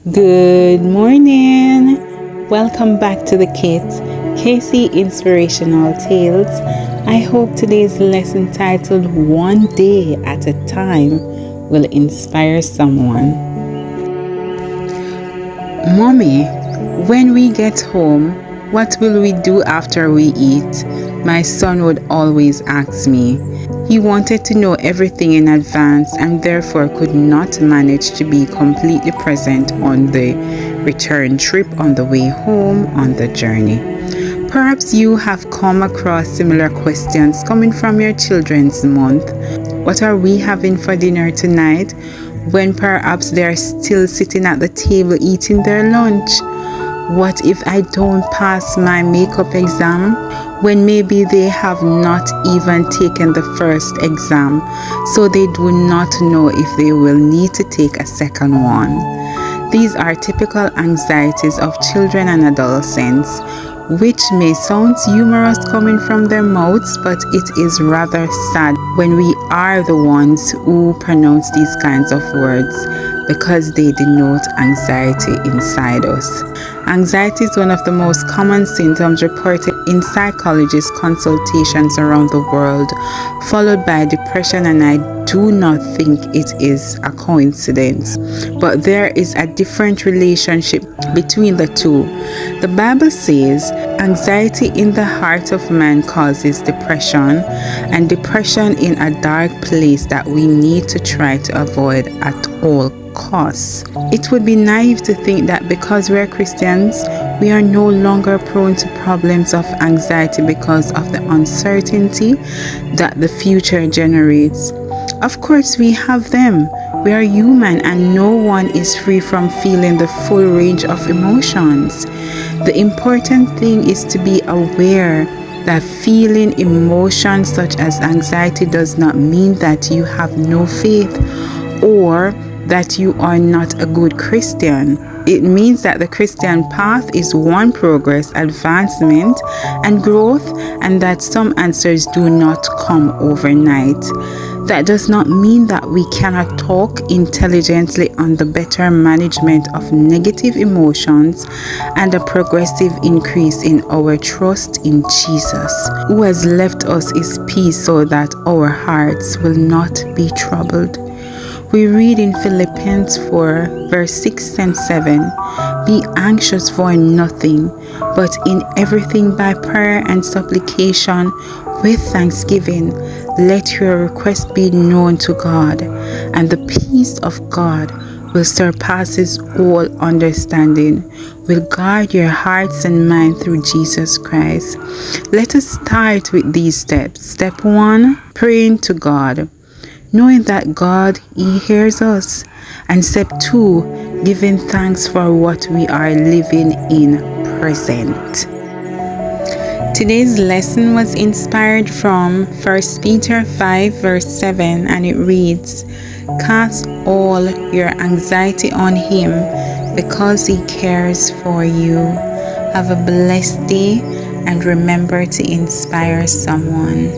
Good morning. Welcome back to the Kids KC Inspirational Tales. I hope today's lesson titled One Day at a Time will inspire someone. Mommy, when we get home, what will we do after we eat? My son would always ask me. He wanted to know everything in advance and therefore could not manage to be completely present on the return trip on the way home on the journey. Perhaps you have come across similar questions coming from your children's month. What are we having for dinner tonight? When perhaps they are still sitting at the table eating their lunch. What if I don't pass my makeup exam? When maybe they have not even taken the first exam, so they do not know if they will need to take a second one. These are typical anxieties of children and adolescents, which may sound humorous coming from their mouths, but it is rather sad when we are the ones who pronounce these kinds of words because they denote anxiety inside us. Anxiety is one of the most common symptoms reported in psychologist consultations around the world, followed by depression, and I do not think it is a coincidence. But there is a different relationship between the two. The Bible says, anxiety in the heart of man causes depression, and depression in a dark place that we need to try to avoid at all costs. It would be naive to think that because we're Christians, we are no longer prone to problems of anxiety because of the uncertainty that the future generates. Of course, we have them. We are human and no one is free from feeling the full range of emotions. The important thing is to be aware that feeling emotions such as anxiety does not mean that you have no faith or that you are not a good Christian. It means that the Christian path is one progress, advancement, and growth, and that some answers do not come overnight. That does not mean that we cannot talk intelligently on the better management of negative emotions and a progressive increase in our trust in Jesus, who has left us his peace so that our hearts will not be troubled. We read in Philippians 4, verse 6 and 7, "Be anxious for nothing, but in everything by prayer and supplication with thanksgiving, let your request be known to God, and the peace of God, which surpasses all understanding, will guard your hearts and minds through Jesus Christ." Let us start with these steps. Step 1, praying to God, knowing that God, He hears us. And step 2, giving thanks for what we are living in present. Today's lesson was inspired from 1 Peter 5 verse 7, and it reads, "Cast all your anxiety on Him because He cares for you." Have a blessed day and remember to inspire someone.